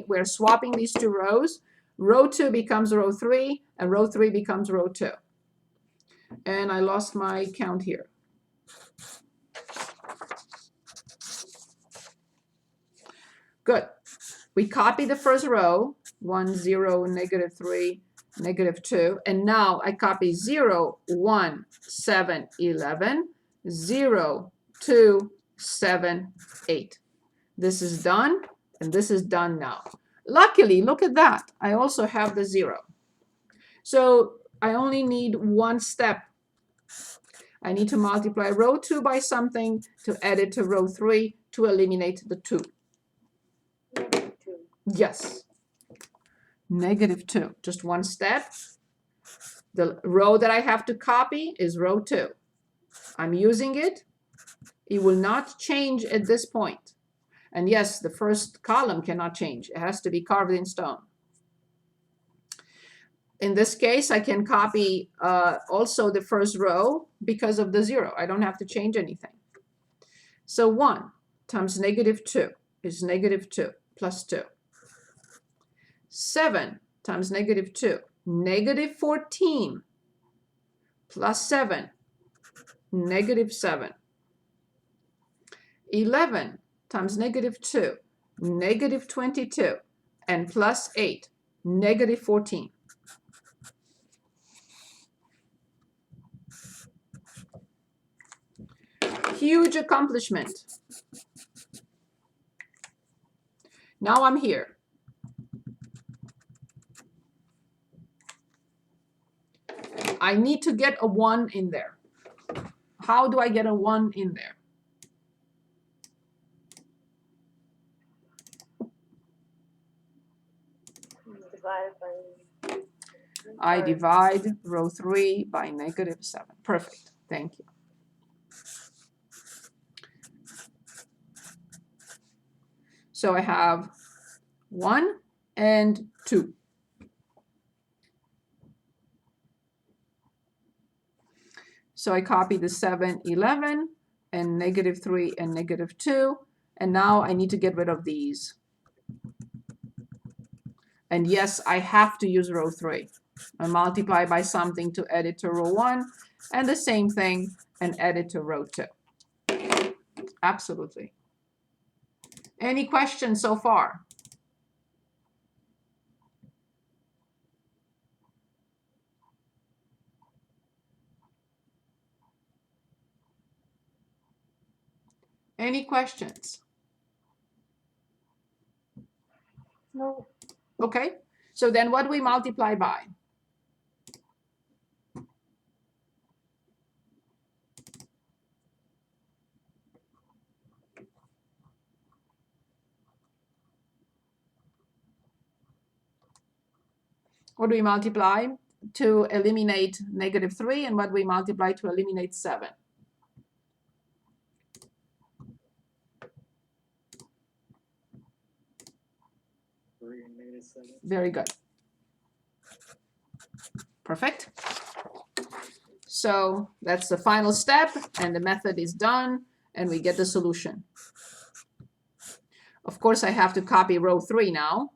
we're swapping these two rows. Row 2 becomes row 3, and row 3 becomes row 2. And I lost my count here. Good. We copy the first row, 1, 0, negative 3, negative 2. And now I copy 0, 1, 7, 11, 0, 2, 7, 8. This is done, and this is done now. Luckily, look at that. I also have the 0. So I only need one step. I need to multiply row 2 by something to add it to row 3 to eliminate the 2. Yes. Negative 2. Just one step. The row that I have to copy is row 2. I'm using it. It will not change at this point. And yes, the first column cannot change. It has to be carved in stone. In this case, I can copy also the first row because of the 0. I don't have to change anything. So 1 times negative 2 is negative 2 plus 2. 7 times negative 2, negative 14 plus 7, negative 7. 11 times negative 2, negative 22, and plus 8, negative 14. Huge accomplishment. Now I'm here. I need to get a 1 in there. How do I get a 1 in there? I divide row 3 by negative 7. Perfect. Thank you. So I have 1 and 2. So I copy the 7, 11, and negative 3 and negative 2. And now I need to get rid of these. And yes, I have to use row 3. I multiply by something to add it to row 1, and the same thing and add it to row 2. Absolutely. Any questions so far? Any questions? No. Okay, so then what do we multiply by? What do we multiply to eliminate negative 3, and what do we multiply to eliminate 7? Very good. Perfect. So that's the final step, and the method is done, and we get the solution. Of course, I have to copy row 3 now.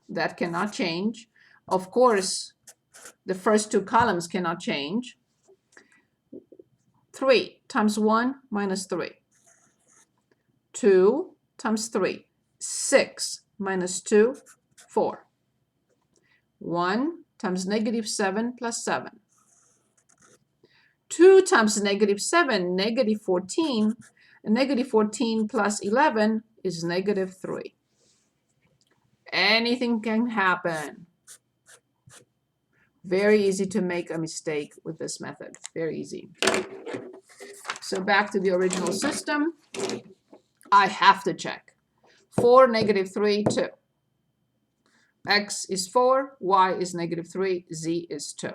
That cannot change. Of course, the first 2 columns cannot change. 3 times 1 minus 3. 2 times 3. 6 minus 2, 4. 1 times negative 7 plus 7. 2 times negative 7, negative 14. And negative 14 plus 11 is negative 3. Anything can happen. Very easy to make a mistake with this method. Very easy. So back to the original system. I have to check. 4, negative 3, 2. X is 4, Y is negative 3, Z is 2.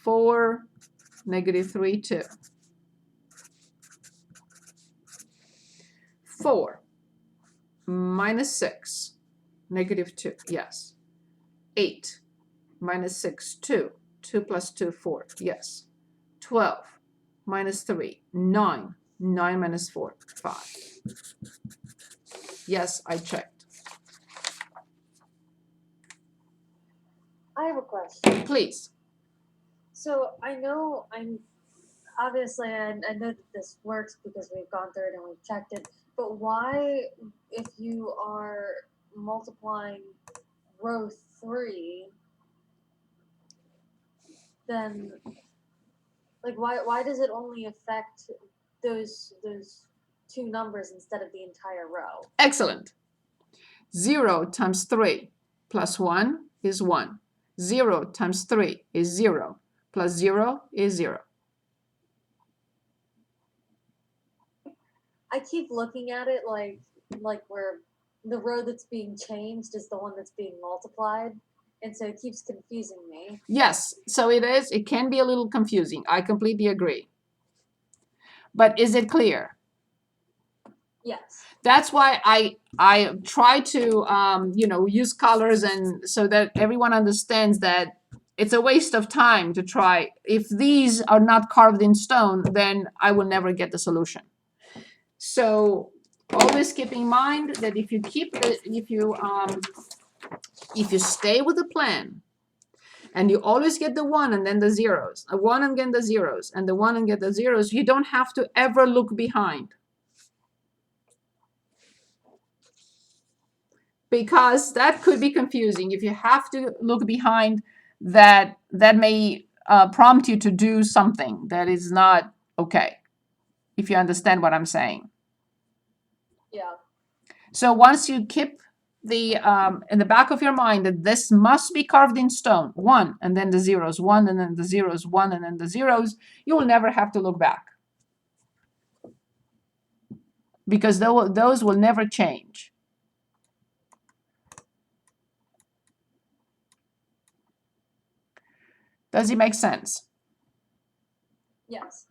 4, negative 3, 2. 4 minus 6, negative 2, yes. 8 minus 6, 2. 2 plus 2, 4, yes. 12 minus 3, 9. 9 minus 4, 5. Yes, I checked. I have a question. Please. So I know obviously I know that this works because we've gone through it and we've checked it. But why, if you are multiplying row 3, then like why does it only affect those two numbers instead of the entire row? Excellent. 0 times 3 plus 1 is 1. 0 times 3 is 0. Plus 0 is 0. I keep looking at it like where the row that's being changed is the one that's being multiplied, and so it keeps confusing me. Yes, so it is. It can be a little confusing. I completely agree. But is it clear? Yes. That's why I try to use colors, and so that everyone understands that it's a waste of time to try. If these are not carved in stone, then I will never get the solution. So always keep in mind that if you stay with the plan, and you always get the 1 and then the zeros, a 1 and then the zeros, and the 1 and get the zeros, you don't have to ever look behind. Because that could be confusing. If you have to look behind, that may prompt you to do something that is not okay, if you understand what I'm saying. Yeah. So once you keep the in the back of your mind that this must be carved in stone, 1 and then the zeros, 1 and then the zeros, 1 and then the zeros, you will never have to look back, because those will never change. Does it make sense? Yes.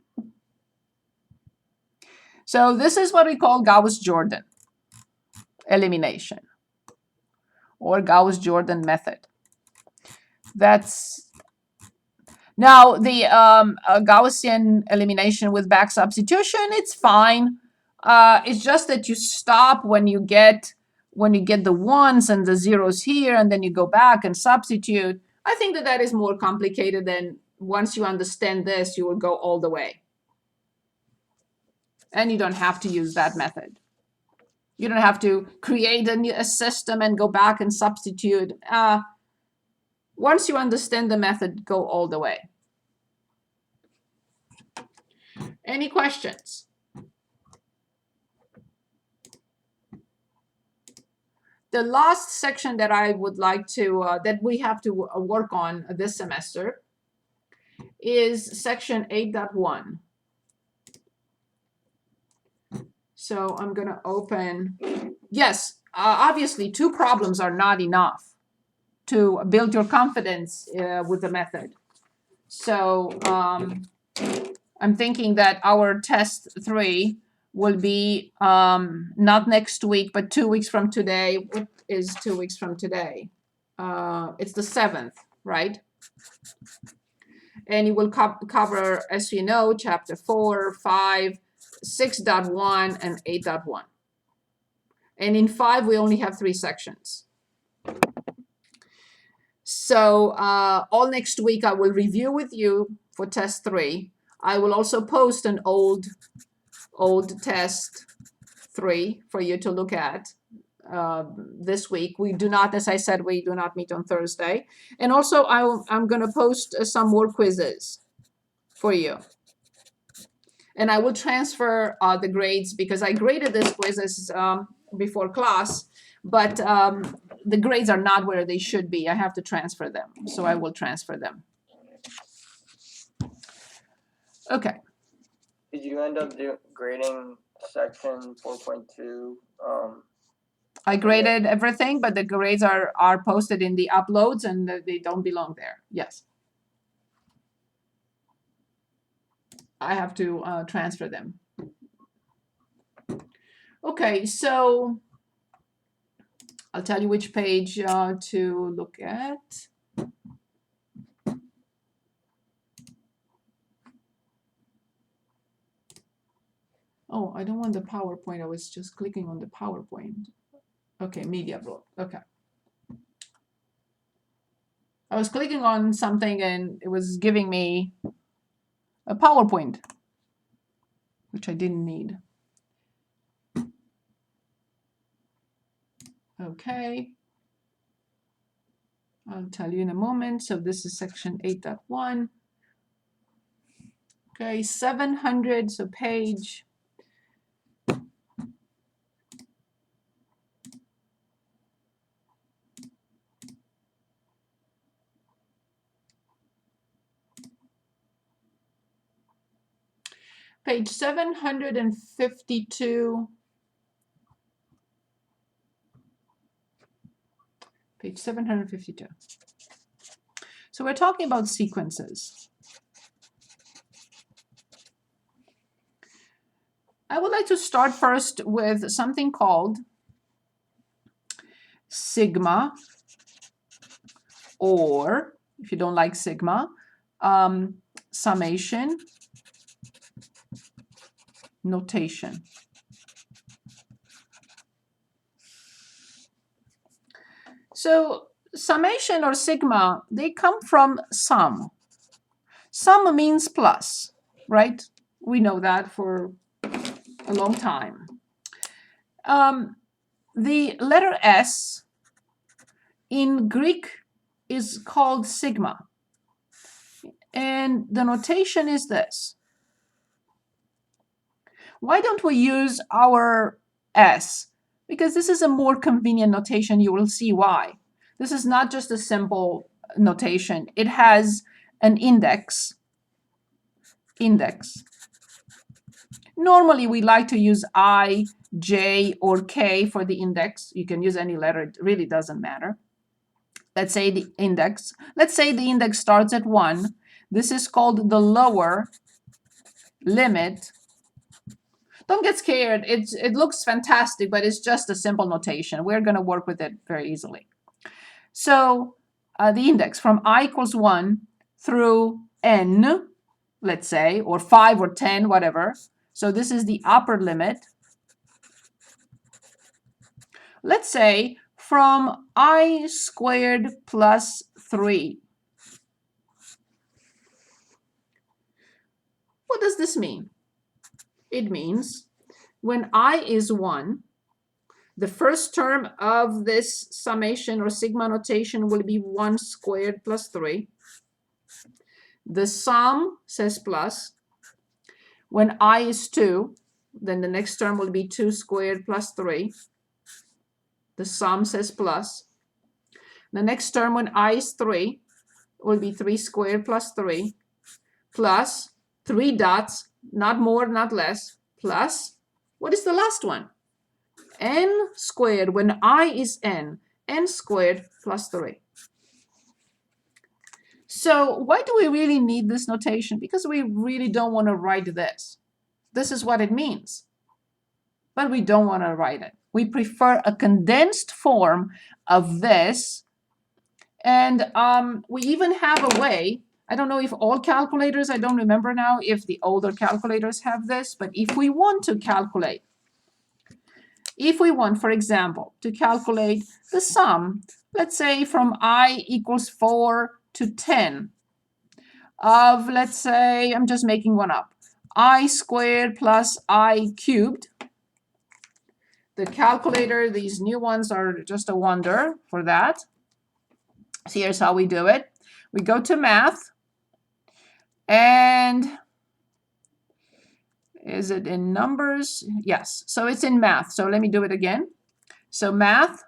So this is what we call Gauss-Jordan elimination, or Gauss-Jordan method. That's now the Gaussian elimination with back substitution. It's fine. It's just that you stop when you get the ones and the zeros here, and then you go back and substitute. I think that is more complicated than, once you understand this, you will go all the way. And you don't have to use that method. You don't have to create a system and go back and substitute. Once you understand the method, go all the way. Any questions? The last section that I would like to, that we have to work on this semester is section 8.1. So I'm going to open, yes, obviously 2 problems are not enough to build your confidence with the method. So I'm thinking that our test 3 will be not next week, but 2 weeks from today. What is 2 weeks from today? It's the 7th, right? And it will cover, as you know, chapter 4, 5, 6.1, and 8.1. And in 5, we only have 3 sections. So all next week, I will review with you for test 3. I will also post an old test 3 for you to look at this week. We do not, as I said, we do not meet on Thursday. And also I'm going to post some more quizzes for you. And I will transfer the grades, because I graded these quizzes before class, but the grades are not where they should be. I have to transfer them. So I will transfer them. Okay. Did you end up grading section 4.2? I graded everything, but the grades are posted in the uploads, and they don't belong there. Yes. I have to transfer them. Okay, so I'll tell you which page to look at. Oh, I don't want the PowerPoint. I was just clicking on the PowerPoint. Okay, media broad. Okay. I was clicking on something and it was giving me a PowerPoint, which I didn't need. Okay. I'll tell you in a moment. So this is section 8.1. Okay, 700, so page. Page 752. Page 752. So we're talking about sequences. I would like to start first with something called sigma, or if you don't like sigma, summation notation. So summation or sigma, they come from sum. Sum means plus, right? We know that for a long time. The letter S in Greek is called sigma. And the notation is this. Why don't we use our S? Because this is a more convenient notation. You will see why. This is not just a simple notation. It has an index. Normally, we like to use I, J, or K for the index. You can use any letter. It really doesn't matter. Let's say the index. Let's say the index starts at 1. This is called the lower limit. Don't get scared. It looks fantastic, but it's just a simple notation. We're going to work with it very easily. So the index from I equals 1 through n, let's say, or 5 or 10, whatever. So this is the upper limit. Let's say from I squared plus 3. What does this mean? It means when I is 1, the first term of this summation or sigma notation will be 1 squared plus 3. The sum says plus. When I is 2, then the next term will be 2 squared plus 3. The sum says plus. The next term when I is 3 will be 3 squared plus 3 plus 3 dots, not more, not less, plus, what is the last one? N squared when I is n squared plus 3. So why do we really need this notation? Because we really don't want to write this. This is what it means. But we don't want to write it. We prefer a condensed form of this. And we even have a way. I don't know if all calculators, I don't remember now if the older calculators have this, but if we want to calculate, if we want, for example, to calculate the sum, let's say from I equals 4 to 10 of, let's say, I'm just making one up, I squared plus I cubed. The calculator, these new ones are just a wonder for that. So here's how we do it. We go to math, and is it in numbers? Yes, so it's in math. So let me do it again. So math,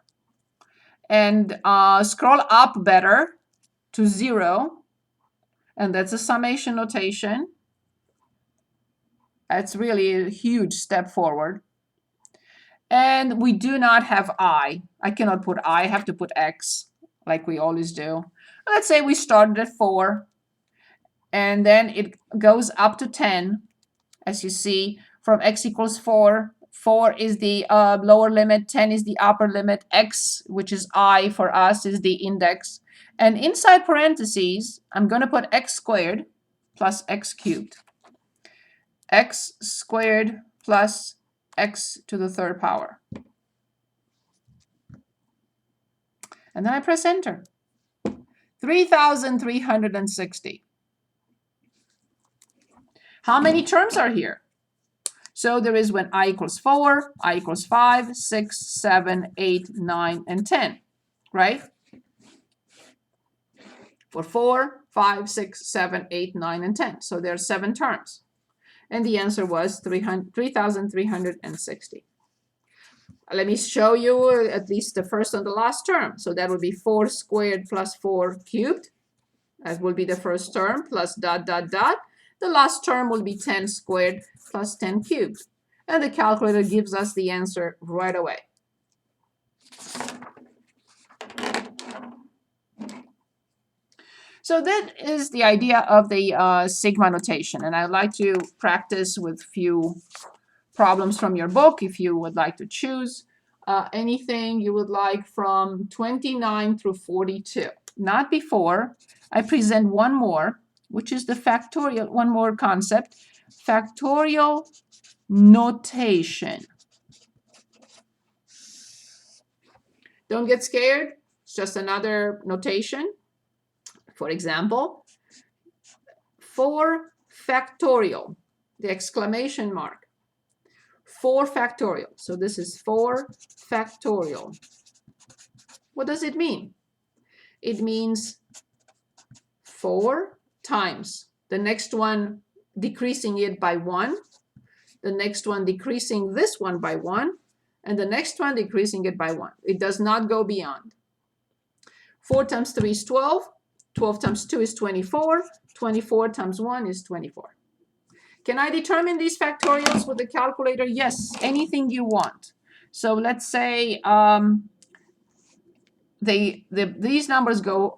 and scroll up better to 0, and that's a summation notation. That's really a huge step forward. And we do not have I. I cannot put I have to put X like we always do. Let's say we started at 4, and then it goes up to 10. As you see, from X equals 4, 4 is the lower limit, 10 is the upper limit, X, which is I for us, is the index. And inside parentheses, I'm going to put X squared plus X cubed. X squared plus X to the 3rd power. And then I press enter. 3,360. How many terms are here? So there is when I equals 4, I equals 5, 6, 7, 8, 9, and 10, right? For 4, 5, 6, 7, 8, 9, and 10. So there are 7 terms. And the answer was 3,360. Let me show you at least the first and the last term. So that would be 4 squared plus 4 cubed. That will be the first term plus dot, dot, dot. The last term will be 10 squared plus 10 cubed. And the calculator gives us the answer right away. So that is the idea of the sigma notation. And I'd like to practice with few problems from your book if you would like to choose anything you would like from 29 through 42. Not before. I present one more, which is the factorial, one more concept, factorial notation. Don't get scared. It's just another notation. For example, 4 factorial, the exclamation mark. 4 factorial. So this is 4 factorial. What does it mean? It means 4 times the next one decreasing it by 1, the next one decreasing this one by 1, and the next one decreasing it by 1. It does not go beyond. 4 times 3 is 12. 12 times 2 is 24. 24 times 1 is 24. Can I determine these factorials with the calculator? Yes, anything you want. So let's say these numbers go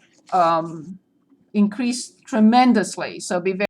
increase tremendously. So be very